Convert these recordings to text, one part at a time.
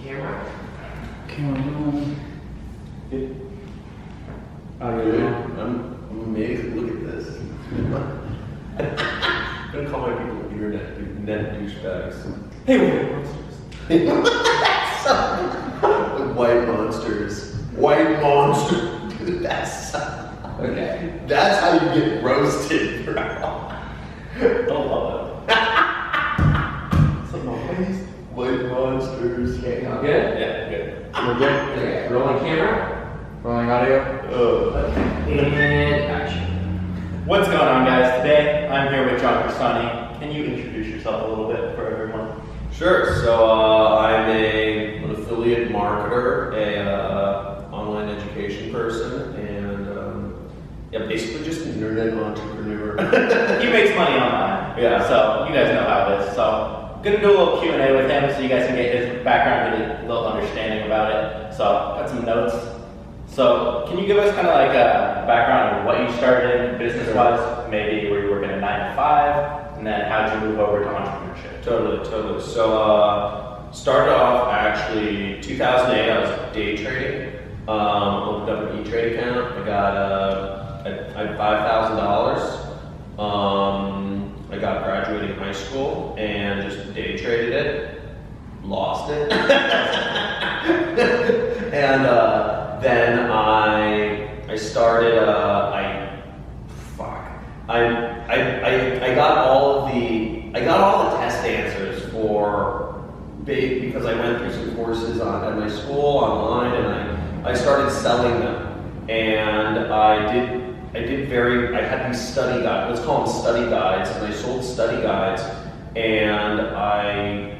Camera? Camera. I'm amazed. Look at this. I'm gonna call my people internet douchebags. Hey, white monsters. White monsters. White monsters. Dude, that's Okay. That's how you get roasted, bro. Don't love it. Some noise. White monsters. Okay, Good? Yeah, good. We're good? Okay. Rolling camera? Rolling audio? Oh. And action. What's going on, guys? Today, I'm here with John Cristani. Can you introduce yourself a little bit for everyone? Sure. So I'm an affiliate marketer, a online education person, and yeah, basically just an internet entrepreneur. He makes money online. Yeah. So you guys know how it is. So gonna do a little Q&A with him so you guys can get his background, get a little understanding about it. So got some notes. So can you give us kind of like a background of what you started in business-wise? Maybe were you working a 9 to 5, and then how'd you move over to entrepreneurship? Totally. So started off actually 2008. I was day trading. Opened up an E-Trade account. I got I had $5,000. I got graduating high school and just day traded it. Lost it. And then I started. I got all the test answers because I went through some courses at my school online, and I started selling them. And I had these study guides. Let's call them study guides, and I sold study guides, and I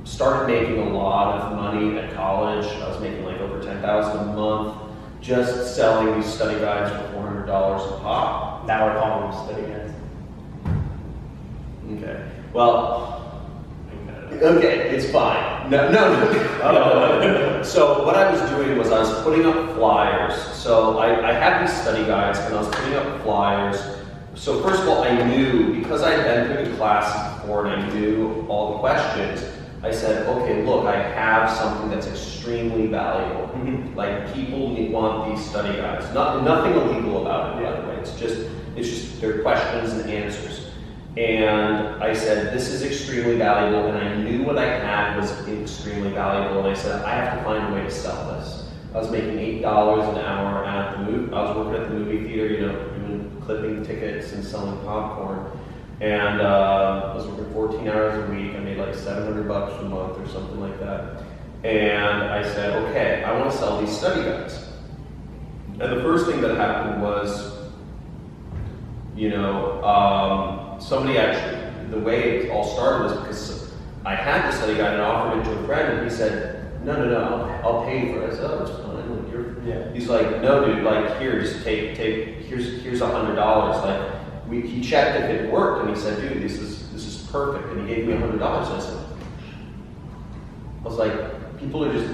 started making a lot of money at college. I was making like over $10,000 a month just selling these study guides for $400 a pop. Now we're calling them study guides. Okay. Well, okay, it's fine. No. So what I was doing was I was putting up flyers. So I had these study guides and I was putting up flyers. So first of all, I knew, because I had been through the classes before and I knew all the questions, I said, okay, look, I have something that's extremely valuable. Mm-hmm. Like, people want these study guides. Nothing illegal about it, by the way. It's just their questions and answers. And I said, this is extremely valuable, and I knew what I had was extremely valuable, and I said, I have to find a way to sell this. I was making $8 an hour at the movie. I was working at the movie theater, doing clipping tickets and selling popcorn. And I was working 14 hours a week. I made like $700 a month or something like that. And I said, okay, I want to sell these study guides. And the first thing that happened was, somebody actually, the way it all started was because I had the study guide and offered it to a friend, and he said, no, I'll pay you for it. I said, oh, it's fine. He's like, no, dude, like, here, just take, here's $100. Like, he checked if it worked, and he said, dude, this is perfect. And he gave me $100. I was like, people are just,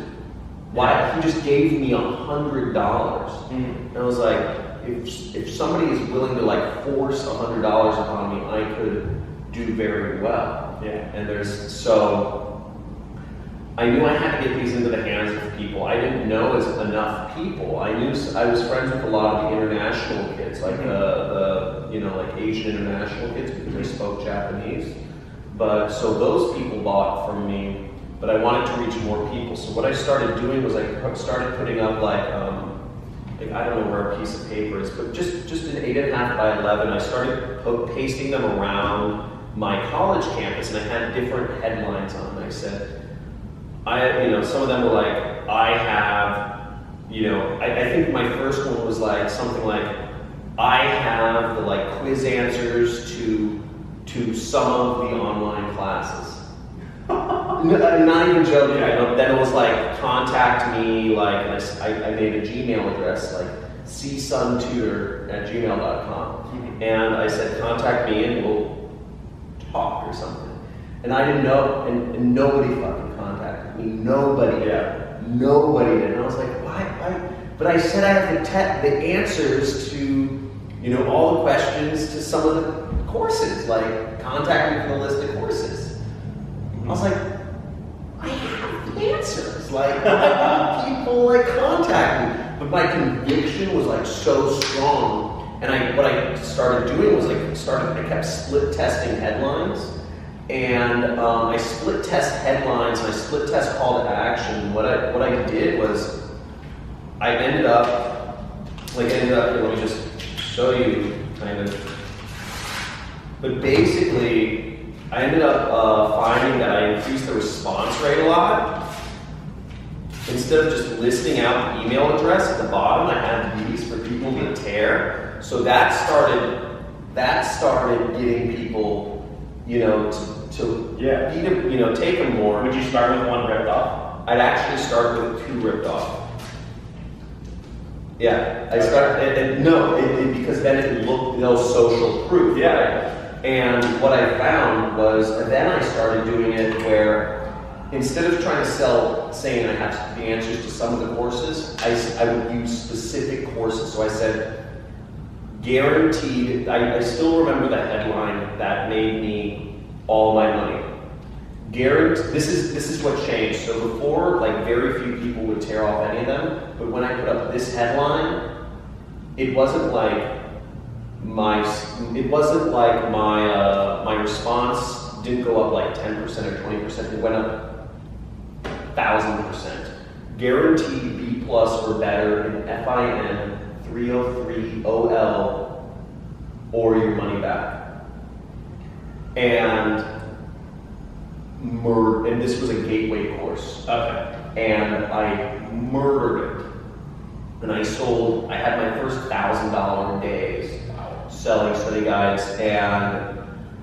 why? He just gave me $100. Mm-hmm. And I was like, if somebody is willing to like force $100 upon me, I could do very well. Yeah. And so I knew I had to get these into the hands of people. I didn't know as enough people. I was friends with a lot of the international kids, like like Asian international kids, because they spoke Japanese. But so those people bought from me, but I wanted to reach more people. So what I started doing was I started putting up like I don't know where a piece of paper is, but just an 8.5 by 11. I started pasting them around my college campus, and I had different headlines on them. I said, some of them were like, I have, I think my first one was like something like, I have the like quiz answers to some of the online classes. Not even joking. Then it was like, contact me, like, and I made a Gmail address, like csontutor@gmail.com. Mm-hmm. And I said, contact me and we'll talk or something. And I didn't know, and nobody fucking contacted me. Nobody did. Nobody did. And I was like, why? But I said I have the answers to, all the questions to some of the courses, like, contact me for the list of courses. I was like, I have the answers. business. Like, why would people like contact me? But my conviction was like so strong. And what I started doing was I kept split testing headlines. And I split test headlines and I split test call to action. What I did was I ended up, here, let me just show you kind of. But basically, I ended up finding that I increased the response rate a lot. Instead of just listing out the email address at the bottom, I had these for people to tear. So that started getting people, you know, to take them more. Would you start with one ripped off? I'd actually start with 2 ripped off. Yeah, I started, because then it looked no social proof. Yeah. Right? And what I found was, then I started doing it where instead of trying to sell, saying I have the answers to some of the courses, I would use specific courses. So I said, guaranteed, I still remember the headline that made me all my money. Guaranteed, this is what changed. So before, like, very few people would tear off any of them, but when I put up this headline, it wasn't like my response didn't go up like 10% or 20%, it went up 1,000%. Guaranteed B+ or better in FIN 303 OL or your money back. And this was a gateway course. Okay. And I murdered it. And I had my first $1,000 days selling study guides, and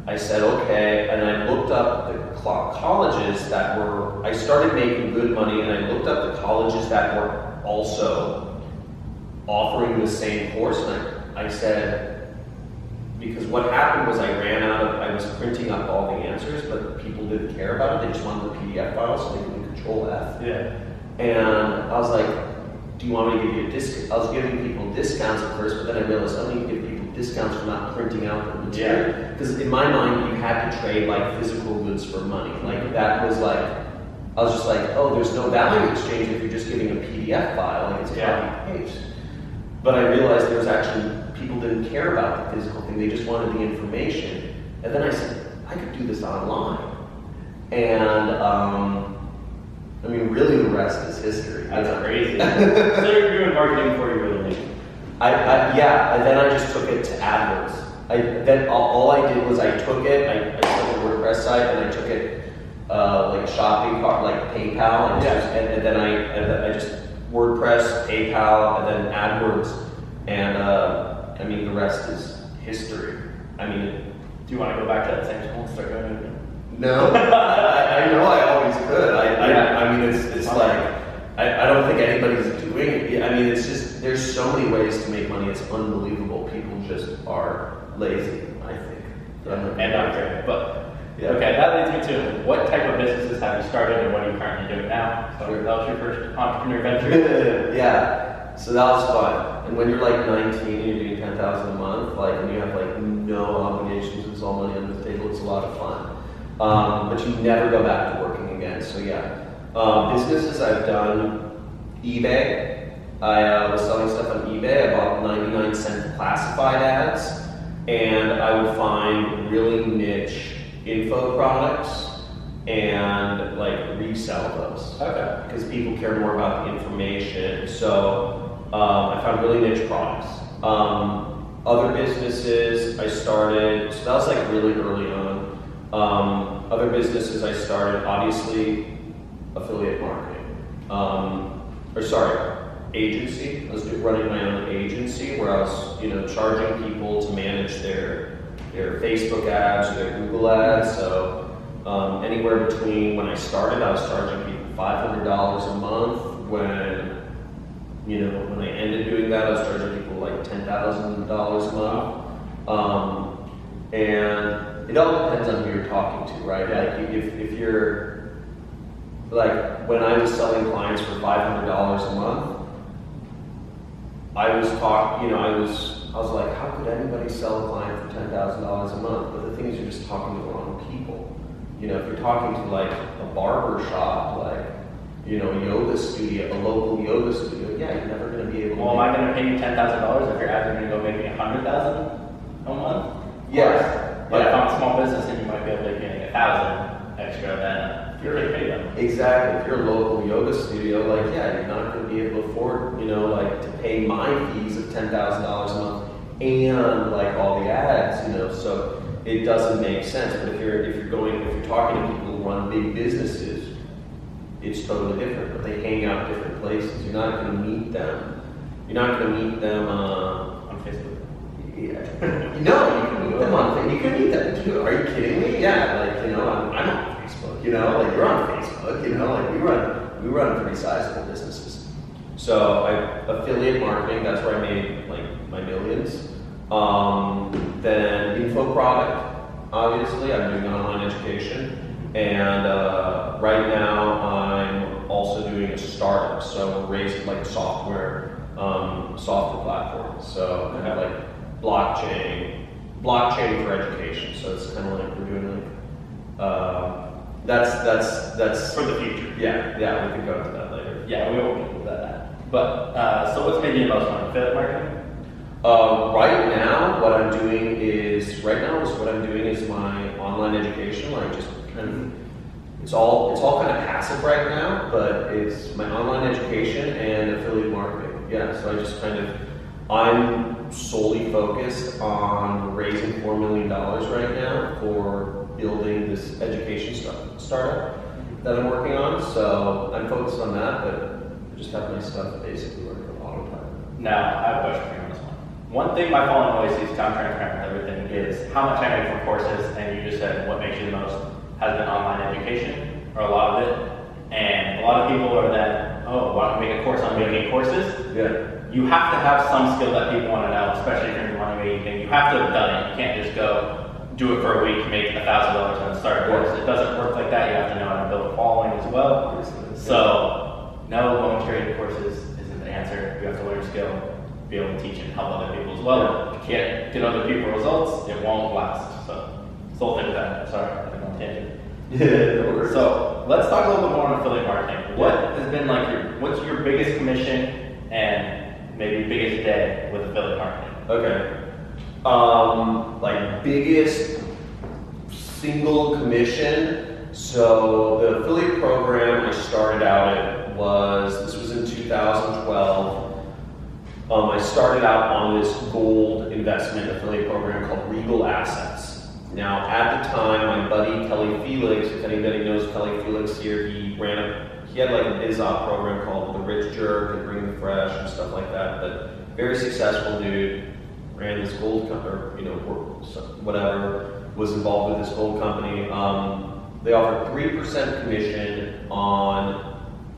I said, okay, and I looked up the colleges that were, I started making good money, and I looked up the colleges that were also offering the same course, and I said, because what happened was I was printing up all the answers, but people didn't care about it, they just wanted the PDF file so they could Control F. Yeah. And I was like, do you want me to give you a discount? I was giving people discounts at first, but then I realized I don't need to give people discounts for not printing out the material. Because in my mind, you had to trade like physical goods for money. Like that was like, I was just like, oh, there's no value exchange if you're just giving a PDF file, like it's a copy and paste. But I realized there was actually, people didn't care about the physical thing, they just wanted the information. And then I said, I could do this online. And I mean, really the rest is history. That's crazy. So you're doing marketing before you really knew. Yeah, and then I just took it to AdWords. Then all I did was I took it, I took a WordPress site and I took it like a shopping cart, like PayPal, and then I just WordPress, PayPal, and then AdWords, and I mean the rest is history. I mean, do you want to go back to that same school and start going again? No, I know I always could. I mean, it's like, I don't think anybody's doing it. I mean, it's just, there's so many ways to make money. It's unbelievable. People just are lazy, I think. And not great. But, okay, that leads me to what type of businesses have you started and what are you currently doing now? So that was your first entrepreneur venture? Yeah, so that was fun. And when you're like 19 and you're doing $10,000 a month, like, and you have like no obligations, it's all money on the table, it's a lot of fun. But you never go back to working again, so yeah. Businesses I've done, eBay. I was selling stuff on eBay. I bought 99-cent classified ads, and I would find really niche info products and like resell those. Okay. Because people care more about the information. So I found really niche products. Other businesses I started, so that was like really early on. Other businesses I started, obviously, affiliate marketing. Agency. I was running my own agency where I was, charging people to manage their Facebook ads or their Google ads. So anywhere between, when I started, I was charging people $500 a month. When I ended doing that, I was charging people like $10,000 a month. And it all depends on who you're talking to, right? Like if you're, like when I was selling clients for $500 a month, I was like, how could anybody sell a client for $10,000 a month? But the thing is, you're just talking to the wrong people. If you're talking to like a barber shop, like, yoga studio, a local yoga studio, yeah, you're never going to be able to. Well, am I going to pay you $10,000 if your ads are going to go make me $100,000 a month? Yes. But if I'm a small business and you might be able to make $1,000 extra, then you're going to pay them. Exactly. If you're a local yoga studio, like, yeah, you're not going to be able to afford, like, to pay my fees of $10,000 a month and like all the ads, so it doesn't make sense. But if you're talking to people who run big businesses, it's totally different. But they hang out in different places. You're not going to meet them. You're not going to meet them On Facebook. Yeah. No, you can meet them on Facebook. You can meet them too. Are you kidding me? Yeah, like I'm on Facebook. Like you're on Facebook. Like we run pretty sizable businesses. So affiliate marketing. That's where I made like my millions. Then info product. Obviously, I'm doing online education, and right now I'm also doing a startup. So we're raising like a software platform. So kind of like blockchain for education. So it's kind of like we're doing like that's for the future. Yeah, we can go into that later. Yeah, we will get into that. But so what's making you most money? Affiliate marketing? Right now, what I'm doing is my online education. Like just kind of, it's all kind of passive right now, but it's my online education and affiliate marketing. Yeah, so I'm solely focused on raising $4 million right now for building this education startup that I'm working on. So I'm focused on that, but I just have my stuff basically working a lot of time. Now, I have a question for you on this one. One thing my following always sees, I'm transparent with everything, is how much I make from courses, and you just said what makes you the most has been online education, or a lot of it. And a lot of people are then, oh, why don't we make a course on making courses? Yeah. You have to have some skill that people want to know, especially if you're money making thing. You have to have done it. You can't just go do it for a week, make $1,000 and then start a course. It doesn't work like that. You have to know how to build a following as well. So, no, going straight to courses isn't the answer. You have to learn skill, be able to teach and help other people as well. If you can't get other people results, it won't last. So, it's the whole thing with that. Sorry, I'm on tangent. Yeah. So, let's talk a little bit more on affiliate marketing. What has been like what's your biggest commission and maybe biggest day with affiliate marketing? Okay. Like biggest single commission. So the affiliate program I started out at this was in 2012. I started out on this gold investment affiliate program called Regal Assets. Now at the time, my buddy Kelly Felix, if anybody knows Kelly Felix here, he had like an IZOP program called The Rich Jerk and Bring the Fresh and stuff like that, but very successful dude. Ran this gold company, whatever, was involved with this gold company. They offer 3% commission on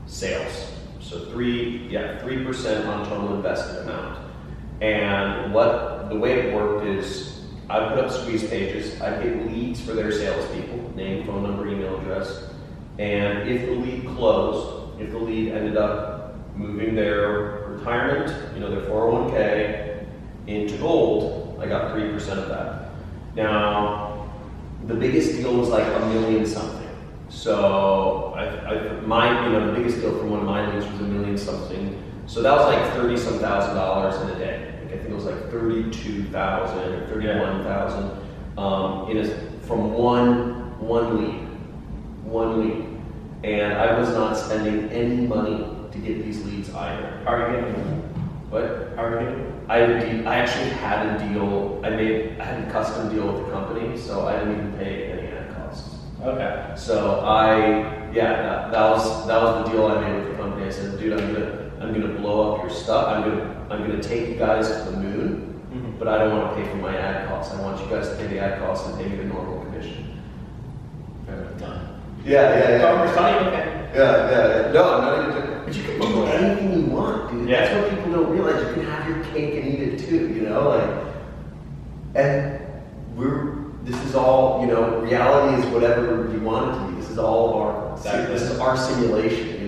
sales. So 3% on total investment amount. And the way it worked is I put up squeeze pages, I get leads for their salespeople, name, phone number, email address. And if the lead closed, if the lead ended up moving their retirement, their 401k, into gold, I got 3% of that. Now, the biggest deal was like $1 million something. So the biggest deal from one of my leads was $1 million something. So that was like $30-some thousand in a day. Like I think it was like 32,000 or 31,000 from one lead. And I was not spending any money to get these leads either. How are you getting them? What? How are you getting them? I actually had a deal. I had a custom deal with the company, so I didn't even pay any ad costs. Okay. So that was the deal I made with the company. I said, dude, I'm gonna blow up your stuff. I'm gonna take you guys to the moon, but I don't want to pay for my ad costs. I want you guys to pay the ad costs and pay me the normal commission. Done. Yeah. Oh, for Sunny? Okay. Yeah. No, I'm not even. But you can do anything you want, dude. Yeah. That's what people don't realize. You can have your cake and eat it too, and this is all, reality is whatever you want it to be. This is all of this is our simulation,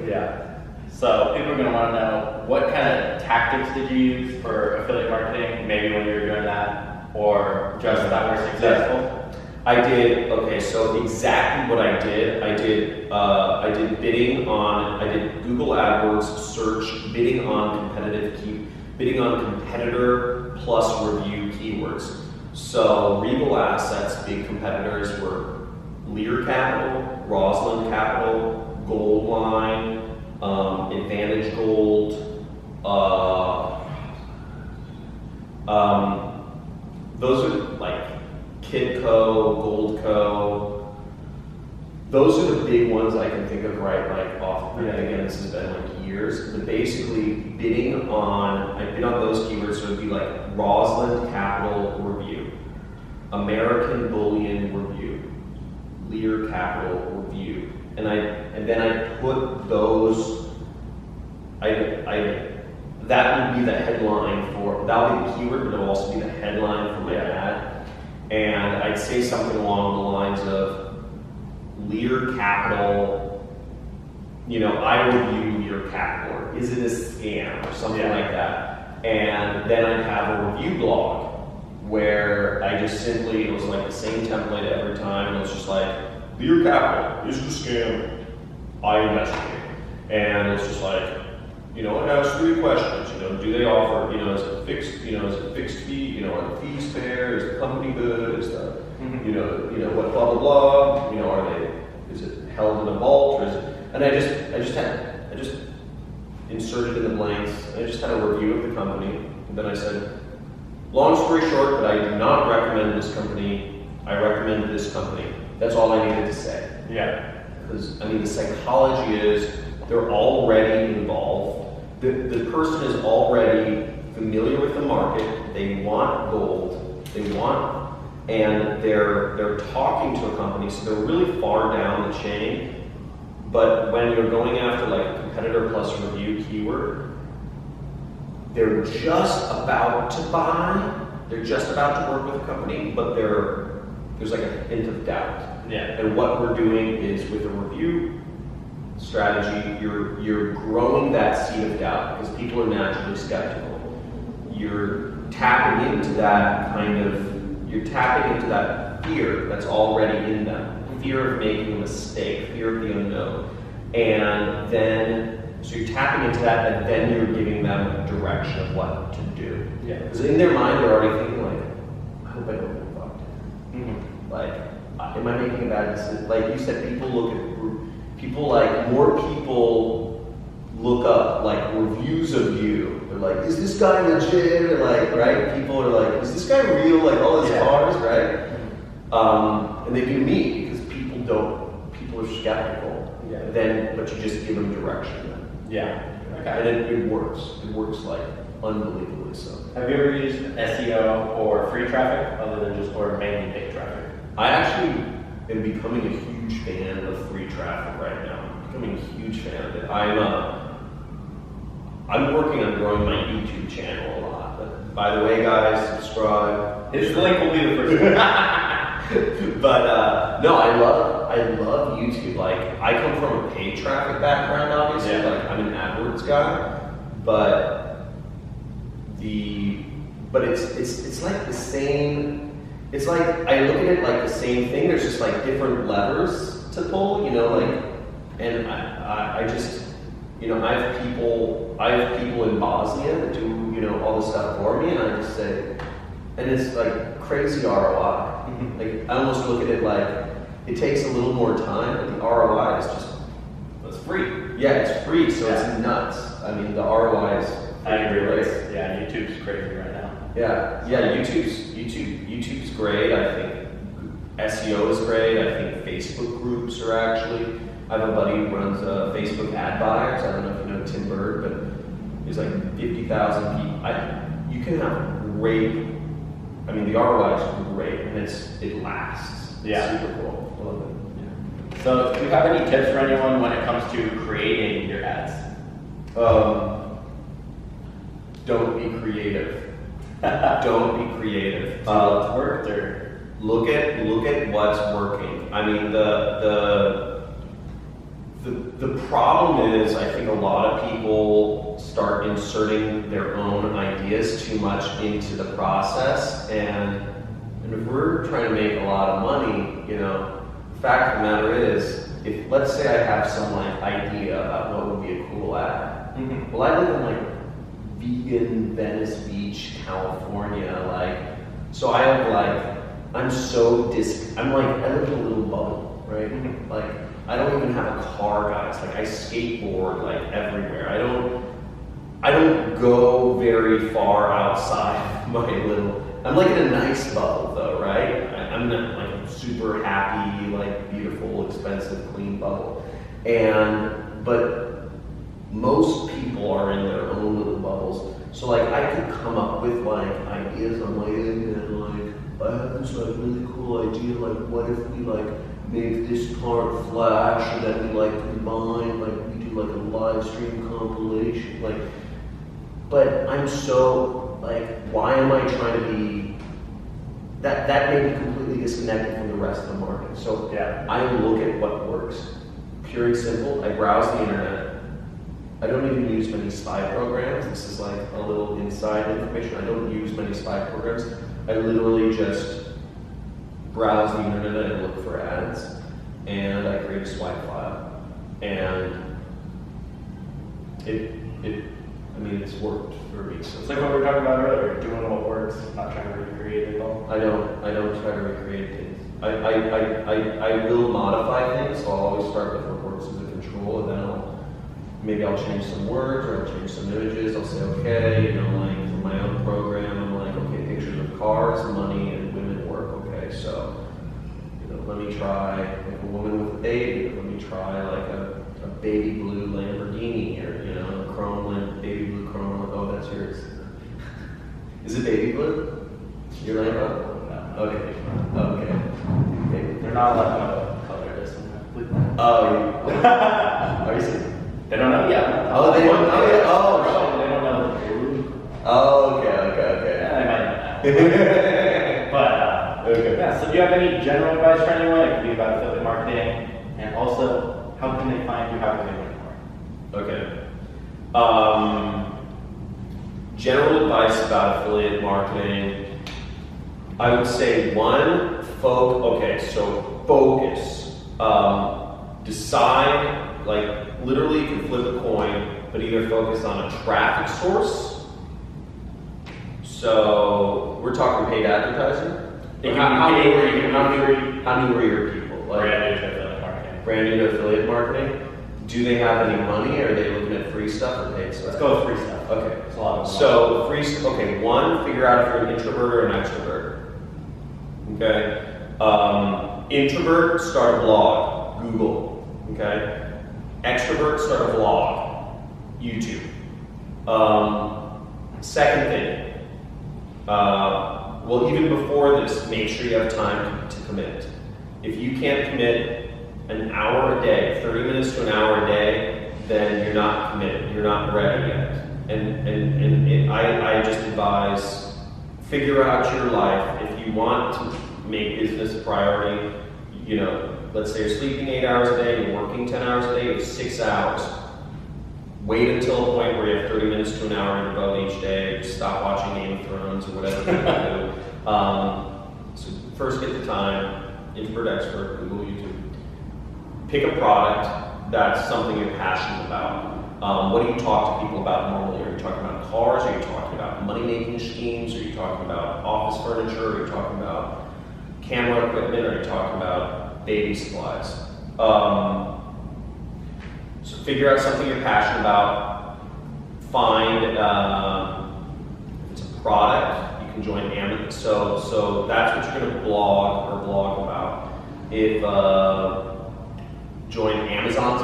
Yeah. So people are going to want to know, what kind of tactics did you use for affiliate marketing, maybe when you were doing that, or just that were successful? I did, okay, so exactly what I did bidding on, I did Google AdWords search, bidding on competitor plus review keywords. So Regal Assets, big competitors were Lear Capital, Rosalind Capital, Goldline, Advantage Gold, those are like Kidco, Goldco. Those are the big ones I can think of right like off. And again, this has been like years. But basically, I bid on those keywords. So it'd be like Rosalind Capital Review, American Bullion Review, Lear Capital Review, and then I put those. That would be the headline for, that would be the keyword, but it would also be the headline for my ad. And I'd say something along the lines of Lear Capital, I review Lear Capital, or is it a scam, or something like that. And then I'd have a review blog where I just simply, it was like the same template every time, and it was just like, Lear Capital, is it a scam? I investigate. And it's just like, it has 3 questions. Do they offer? Is it fixed? Is it fixed fee? Are the fees fair? Is the company good? Is the, what blah blah blah? Are they? Is it held in a vault? Or is it? And I just inserted in the blanks. I just had a review of the company, and then I said, long story short, but I do not recommend this company. I recommend this company. That's all I needed to say. Yeah. Because the psychology is they're already involved. The person is already familiar with the market. They want gold. And they're talking to a company, so they're really far down the chain. But when you're going after like competitor plus review keyword, they're just about to buy. They're just about to work with a company, but there's like a hint of doubt. Yeah. And what we're doing is with a review strategy, you're growing that seed of doubt because people are naturally skeptical. You're tapping into that fear that's already in them, fear of making a mistake, fear of the unknown, and then so you're tapping into that, and then you're giving them direction of what to do. Yeah. Because in their mind, they're already thinking like, I hope I don't get fucked. Mm-hmm. Like, am I making a bad decision? Like you said, more people look up like reviews of you. They're like, is this guy legit? Or like, right? People are like, is this guy real? Like all his cars, right? And they do me because people are skeptical. Yeah. But you just give them direction. Yeah. Okay. And it works. It works like unbelievably so. Have you ever used SEO or free traffic other than just or mainly paid traffic? I actually am becoming a huge fan of free traffic right now. I'm becoming a huge fan of it. I'm working on growing my YouTube channel a lot. But by the way, guys, subscribe. His link will be the first one. But no, I love YouTube. Like I come from a paid traffic background, obviously. Yeah. Like I'm an AdWords guy, but it's like the same. It's like I look at it like the same thing. There's just like different levers to pull, and I just, I have people in Bosnia that do, all this stuff for me, and I just say, and it's like crazy ROI. Mm-hmm. Like I almost look at it like it takes a little more time, but the ROI is just, it's free. yeah, it's free, so it's nuts. The ROI is. I agree. Right? Yeah, YouTube's crazy right now. Yeah, YouTube's great. I think SEO is great. I think Facebook groups are actually. I have a buddy who runs Facebook ad buyers. I don't know if you know Tim Bird, but there's like 50,000 people. You can have great. The ROI is great, and it lasts. Yeah. It's super cool. I love it. Yeah. So, do you have any tips for anyone when it comes to creating your ads? Don't be creative. Don't be creative. It's worked, or look at what's working. The problem is I think a lot of people start inserting their own ideas too much into the process, and And if we're trying to make a lot of money, you know, the fact of the matter is, if let's say I have some like idea about what would be a cool ad. Mm-hmm. Well, I live in like vegan Venice Beach, California, like, so I have like, I'm like, I live in a little bubble, right? Mm-hmm. Like, I don't even have a car, guys. Like, I skateboard like everywhere. I don't go very far outside my little. I'm like in a nice bubble though, right? I'm not like a super happy, like beautiful, expensive, clean bubble. But most people are in their own little bubbles. So like I could come up with like ideas on my end and like I have this like really cool idea, like what if we like make this part flash and then we like combine, like we do like a live stream compilation, like. But I'm so, like, why am I trying to be, that may be completely disconnected from the rest of the market. So yeah. I look at what works, pure and simple. I browse the internet. I don't even use many spy programs. This is like a little inside information. I don't use many spy programs. I literally just browse the internet and look for ads. And I create a swipe file. And I mean, it's worked for me. So It's like what we were talking about earlier, doing what works, not trying to recreate it all. I don't try to recreate things. I will modify things, so I'll always start with what works as a control, and then maybe I'll change some words, or I'll change some images. I'll say, okay, you know, like for my own program, I'm like, okay, pictures of cars, money, and women work. Okay, so, you know, let me try like a woman with a baby. Let me try like a baby blue Lamborghini, or you know, baby blue chrome. Oh, that's yours. Is it baby blue? Your Lambo? No. Okay. Okay. Baby. They're not allowed to color this one. Oh, are you serious? They don't know yet. Oh, they don't know yet? Oh, They don't know the blue. Oh, okay. Yeah, they might know. But, Okay. yeah, so do you have any general advice for anyone? It could be about affiliate marketing, and also, how can they find you? How can they learn more? Okay. General advice about affiliate marketing. I would say one, so focus. Decide, like literally you can flip a coin, but either focus on a traffic source. So we're talking paid advertising. How many were your people? Like, brand new to affiliate marketing. Do they have any money, or are they looking at free stuff or paid stuff? Let's go with free stuff. Okay. It's a lot of So one, figure out if you're an introvert or an extrovert. Okay. Introvert, start a blog, Google. Okay. Extrovert, start a vlog, YouTube. Second thing, well, even before this, make sure you have time to commit. If you can't commit an hour a day, 30 minutes to an hour a day, then you're not committed. You're not ready yet. I just advise, figure out your life. If you want to make business a priority, you know, let's say you're sleeping 8 hours a day, you're working 10 hours a day, you have 6 hours. Wait until a point where you have 30 minutes to an hour in your boat each day. Stop watching Game of Thrones or whatever you do. So first get the time, introvert, expert, Google, YouTube. Pick a product that's something you're passionate about. What do you talk to people about normally? Are you talking about cars? Are you talking about money-making schemes? Are you talking about office furniture? Are you talking about camera equipment? Are you talking about baby supplies? So figure out something you're passionate about. Find, if it's a product, you can join Amazon. So that's what you're going to blog about. If join Amazon's